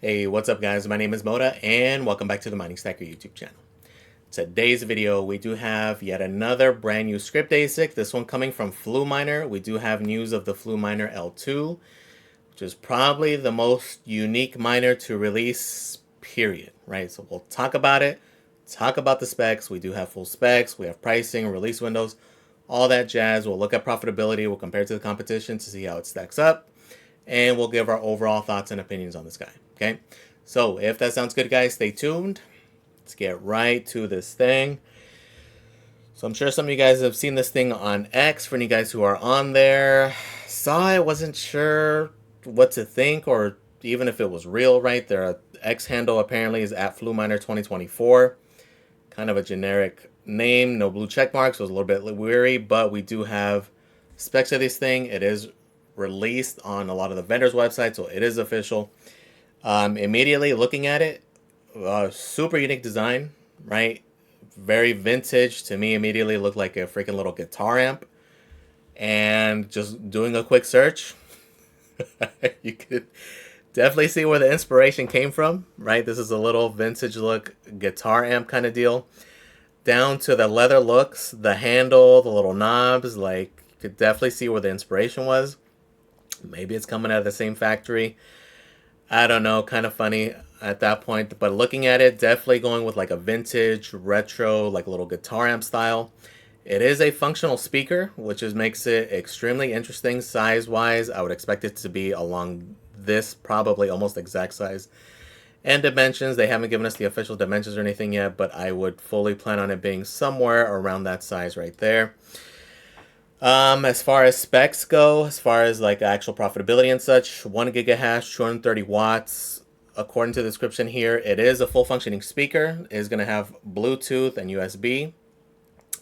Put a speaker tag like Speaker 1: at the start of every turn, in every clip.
Speaker 1: Hey, what's up guys? My name is Moda and welcome back to the Mining Stacker YouTube channel. Today's video, we do have yet another brand new Scrypt ASIC, this one coming from FluMiner. We do have news of the FluMiner L2, which is probably the most unique miner to release, period, right? So we'll talk about it, talk about the specs. We do have full specs, we have pricing, release windows, all that jazz. We'll look at profitability, we'll compare it to the competition to see how it stacks up, and we'll give our overall thoughts and opinions on this guy. Okay, so if that sounds good, guys, stay tuned. Let's get right to this thing. So I'm sure some of you guys have seen this thing on X. For you guys who are on there, saw it, wasn't sure what to think or even if it was real, right? Their X handle apparently is at FluMiner 2024. Kind of a generic name, no blue check marks. Was a little bit weary, but we do have specs of this thing. It is released on a lot of the vendors' websites, so it is official. Immediately looking at it, super unique design, right? Very vintage to me. Immediately looked like a freaking little guitar amp. And just doing a quick search, you could definitely see where the inspiration came from, right? This is a little vintage look guitar amp kind of deal. Down to the leather looks, the handle, the little knobs, like you could definitely see where the inspiration was. Maybe it's coming out of the same factory. I don't know, kind of funny at that point, but looking at it, definitely going with like a vintage, retro, like little guitar amp style. It is a functional speaker, which makes it extremely interesting size-wise. I would expect it to be along this, probably almost exact size. And dimensions, they haven't given us the official dimensions or anything yet, but I would fully plan on it being somewhere around that size right there. As far as specs go, as far as like actual profitability and such, 1 gigahash, 230 watts. According to the description here, it is a full functioning speaker. It is going to have Bluetooth and USB.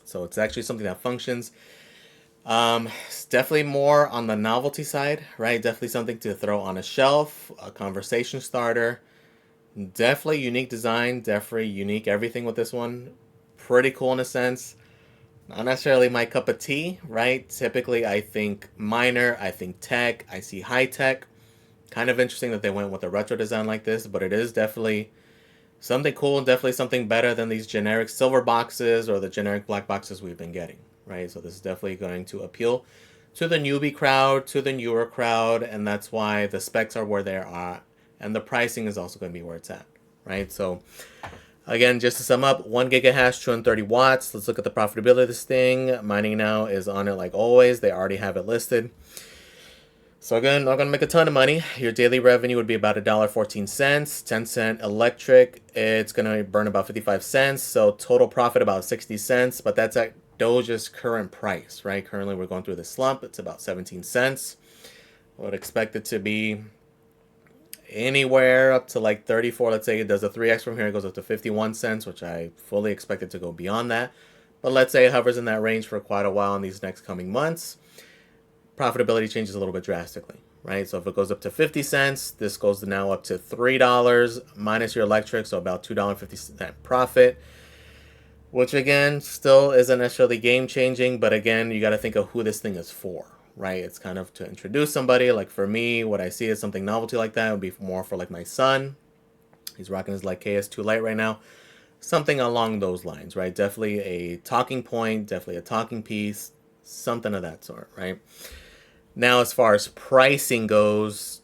Speaker 1: So it's actually something that functions. It's definitely more on the novelty side, right? Definitely something to throw on a shelf, a conversation starter. Definitely unique design, definitely unique everything with this one. Pretty cool in a sense. Not necessarily my cup of tea, right? Typically, I think miner, I think tech, I see high tech. Kind of interesting that they went with a retro design like this, but it is definitely something cool and definitely something better than these generic silver boxes or the generic black boxes we've been getting, right? So this is definitely going to appeal to the newbie crowd, to the newer crowd, and that's why the specs are where they are, and the pricing is also going to be where it's at, right? So again, just to sum up, 1 gigahash, 230 watts. Let's look at the profitability of this thing. Mining now is on it like always. They already have it listed. So again, not going to make a ton of money. Your daily revenue would be about $1.14, 10 cent electric. It's going to burn about 55 cents. So total profit about 60 cents, but that's at Doge's current price, right? Currently we're going through the slump. It's about 17 cents. I would expect it to be anywhere up to like 34. Let's say it does a 3x from here, it goes up to 51 cents, which I fully expect it to go beyond that. But let's say it hovers in that range for quite a while in these next coming months. Profitability changes a little bit drastically, right? So if it goes up to 50 cents, this goes now up to $3 minus your electric, so about $2.50 profit, which again, still isn't necessarily game changing, but again, you got to think of who this thing is for, right? It's kind of to introduce somebody. Like for me, what I see is something novelty like that would be more for like my son. He's rocking his like KS2 Lite right now. Something along those lines, right? Definitely a talking point, definitely a talking piece, something of that sort, right? Now, as far as pricing goes,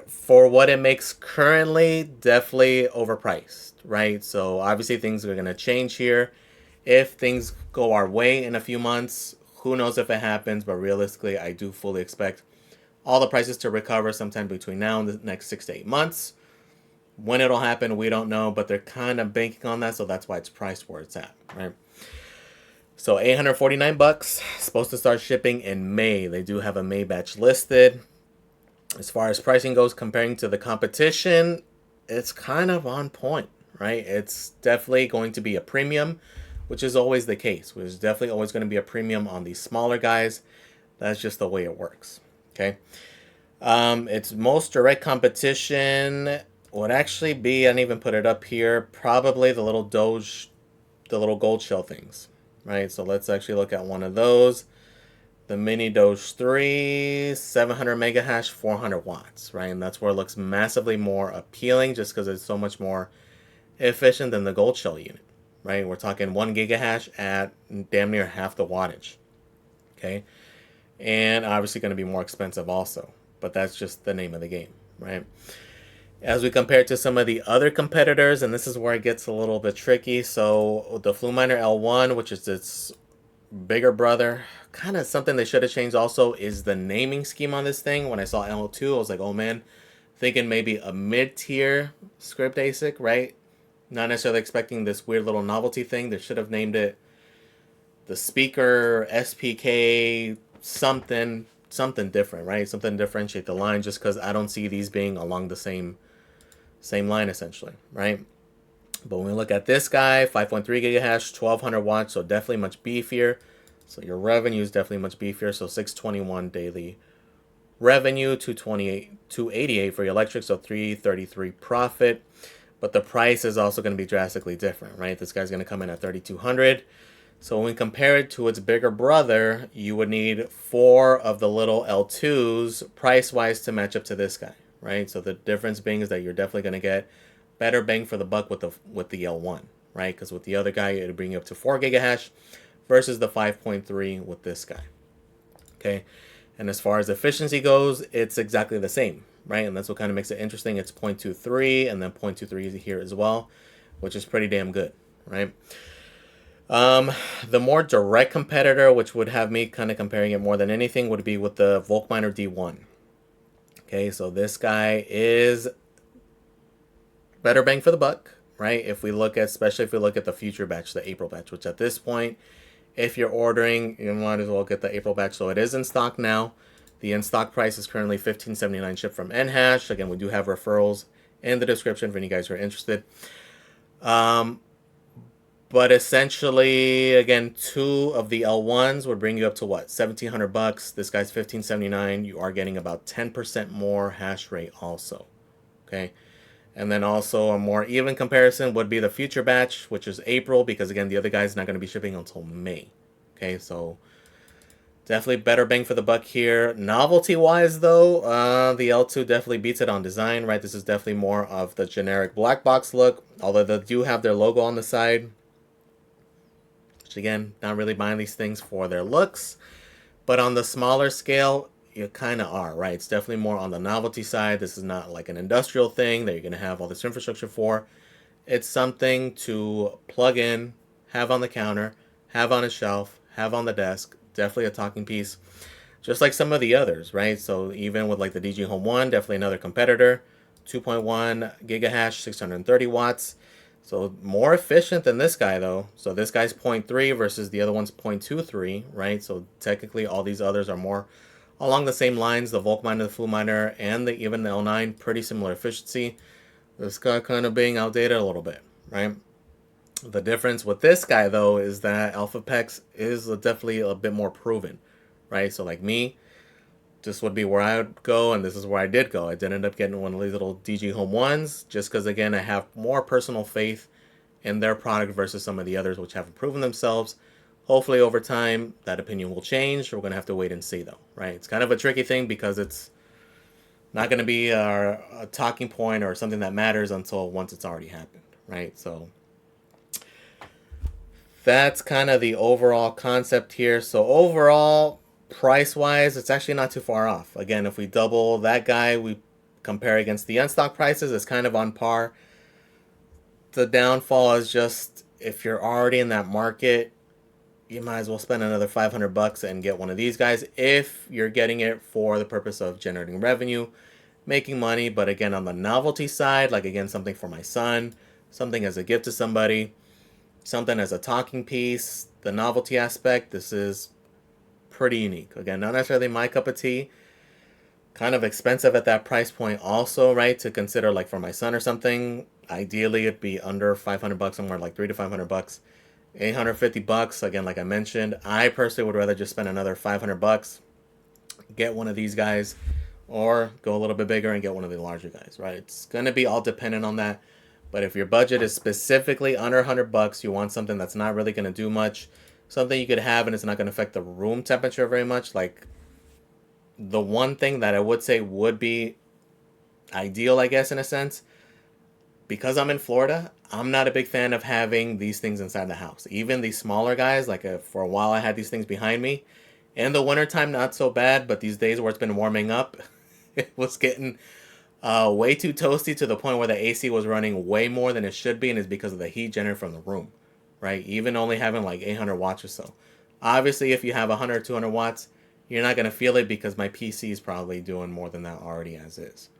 Speaker 1: for what it makes currently, definitely overpriced, right? So obviously things are going to change here. If things go our way in a few months, who knows if it happens, but realistically, I do fully expect all the prices to recover sometime between now and the next 6 to 8 months. When it'll happen, we don't know, but they're kind of banking on that, so that's why it's priced where it's at, right? So 849 bucks, supposed to start shipping in May. They do have a May batch listed. As far as pricing goes, comparing to the competition, it's kind of on point, right? It's definitely going to be a premium, which is always the case. There's definitely always going to be a premium on these smaller guys. That's just the way it works, okay? Its most direct competition would actually be, I didn't even put it up here, probably the little Doge, the little gold shell things, right? So let's actually look at one of those. The mini Doge 3, 700 mega hash, 400 watts, right? And that's where it looks massively more appealing just because it's so much more efficient than the gold shell unit, right? We're talking 1 gigahash at damn near half the wattage, okay? And obviously going to be more expensive also, but that's just the name of the game, right? As we compare it to some of the other competitors, and this is where it gets a little bit tricky. So the FluMiner L1, which is its bigger brother, kind of something they should have changed also is the naming scheme on this thing. When I saw L2, I was like, oh man, thinking maybe a mid-tier Scrypt ASIC, right? Not necessarily expecting this weird little novelty thing. They should have named it the speaker SPK something different, right? Something to differentiate the line, just because I don't see these being along the same line essentially, right? But when we look at this guy, 5.3 gigahash, 1200 watts, so definitely much beefier. So your revenue is definitely much beefier. So 621 daily revenue, 288 for your electric, so 333 profit. But the price is also going to be drastically different, right? This guy's going to come in at 3200. So when we compare it to its bigger brother, you would need 4 of the little L2s price-wise to match up to this guy, right? So the difference being is that you're definitely going to get better bang for the buck with the L1, right? Because with the other guy, it'll bring you up to 4 gigahash versus the 5.3 with this guy, okay? And as far as efficiency goes, it's exactly the same, right? And that's what kind of makes it interesting. It's 0.23 and then 0.23 here as well, which is pretty damn good, right? The more direct competitor, which would have me kind of comparing it more than anything, would be with the FluMiner D1. Okay, so this guy is better bang for the buck, right? If we look at, especially if we look at the future batch, the April batch, which at this point, if you're ordering, you might as well get the April batch. So it is in stock now. The in-stock price is currently $15.79 shipped from Nhash. Again, we do have referrals in the description for any guys who are interested. But essentially, again, 2 of the L1s would bring you up to what? $1,700. This guy's $15.79. You are getting about 10% more hash rate also. Okay. And then also a more even comparison would be the future batch, which is April, because again, the other guy's not going to be shipping until May. Okay, so definitely better bang for the buck here. Novelty-wise, though, the L2 definitely beats it on design, right? This is definitely more of the generic black box look, although they do have their logo on the side. Which again, not really buying these things for their looks, but on the smaller scale, you kind of are, right? It's definitely more on the novelty side. This is not like an industrial thing that you're going to have all this infrastructure for. It's something to plug in, have on the counter, have on a shelf, have on the desk. Definitely a talking piece, just like some of the others, right? So even with like the DG Home 1, definitely another competitor. 2.1 gigahash, 630 watts. So more efficient than this guy, though. So this guy's 0.3 versus the other one's 0.23, right? So technically all these others are more along the same lines. The Volkminer, the FluMiner, and even the L9, pretty similar efficiency. This guy kind of being outdated a little bit, right? The difference with this guy, though, is that AlphaPex is definitely a bit more proven, right? So like me, this would be where I would go, and this is where I did go. I did end up getting one of these little DG Home 1s, just because, again, I have more personal faith in their product versus some of the others which haven't proven themselves. Hopefully, over time, that opinion will change. We're going to have to wait and see, though, right? It's kind of a tricky thing because it's not going to be a talking point or something that matters until once it's already happened, right? So that's kind of the overall concept here. So overall, price-wise, it's actually not too far off. Again, if we double that guy, we compare against the unstock prices, it's kind of on par. The downfall is just if you're already in that market, you might as well spend another $500 and get one of these guys if you're getting it for the purpose of generating revenue, making money. But again, on the novelty side, like again, something for my son, something as a gift to somebody, something as a talking piece, the novelty aspect, this is pretty unique. Again, not necessarily my cup of tea. Kind of expensive at that price point also, right? To consider like for my son or something. Ideally, it'd be under $500, somewhere like $300 to $500. $850, again, like I mentioned. I personally would rather just spend another $500, get one of these guys, or go a little bit bigger and get one of the larger guys, right? It's going to be all dependent on that. But if your budget is specifically under $100, you want something that's not really going to do much, something you could have and it's not going to affect the room temperature very much. Like, the one thing that I would say would be ideal, I guess, in a sense, because I'm in Florida, I'm not a big fan of having these things inside the house. Even these smaller guys, like for a while I had these things behind me. In the wintertime, not so bad, but these days where it's been warming up, it was getting way too toasty to the point where the AC was running way more than it should be, and it's because of the heat generated from the room, right? Even only having like 800 watts or so. Obviously, if you have 100 or 200 watts, you're not going to feel it because my PC is probably doing more than that already as is,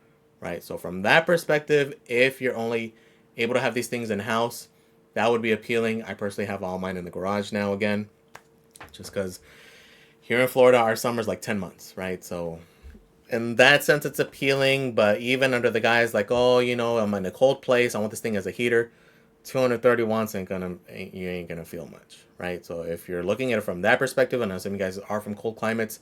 Speaker 1: right? So from that perspective, if you're only able to have these things in house, that would be appealing. I personally have all mine in the garage now again, just because here in Florida, our summer's like 10 months, right? So in that sense, it's appealing. But even under the guys like, oh, you know, I'm in a cold place, I want this thing as a heater. 230 watts you ain't gonna feel much, right? So if you're looking at it from that perspective, and some of you guys are from cold climates,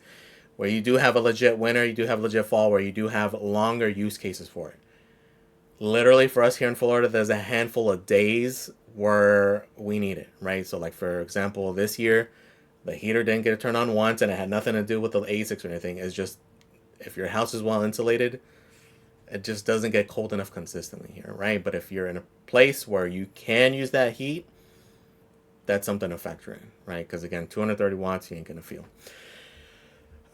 Speaker 1: where you do have a legit winter, you do have a legit fall, where you do have longer use cases for it. Literally, for us here in Florida, there's a handful of days where we need it, right? So, like for example, this year, the heater didn't get turned on once, and it had nothing to do with the ASICs or anything. It's just if your house is well insulated, it just doesn't get cold enough consistently here, right? But if you're in a place where you can use that heat, that's something to factor in, right? Because again, 230 watts, you ain't gonna feel.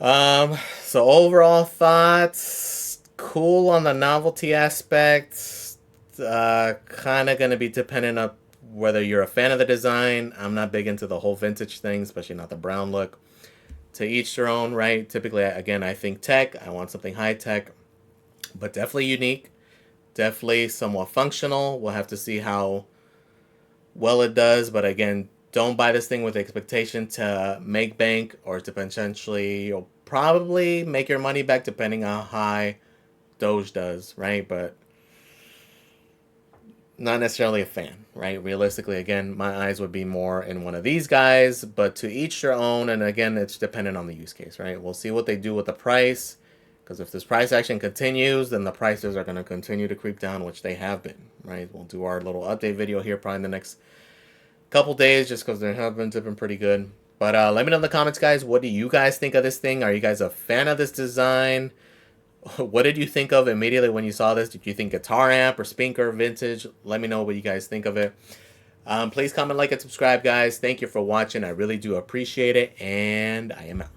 Speaker 1: So overall thoughts, cool on the novelty aspect. Kind of gonna be dependent on whether you're a fan of the design. I'm not big into the whole vintage thing, especially not the brown look. To each their own, right? Typically, again, I think tech. I want something high tech, but definitely unique, definitely somewhat functional. We'll have to see how well it does, but again, don't buy this thing with the expectation to make bank or to potentially, you'll probably make your money back depending on how high Doge does, right? But not necessarily a fan, right? Realistically, again, my eyes would be more in one of these guys, but to each their own. And again, it's dependent on the use case, right? We'll see what they do with the price, because if this price action continues, then the prices are going to continue to creep down, which they have been, right? We'll do our little update video here probably in the next couple days, just because they have been dipping pretty good. But let me know in the comments, guys, what do you guys think of this thing? Are you guys a fan of this design? What did you think of immediately when you saw this? Did you think guitar amp or spinker vintage? Let me know what you guys think of it. Please comment, like, and subscribe, guys. Thank you for watching. I really do appreciate it, and I am out.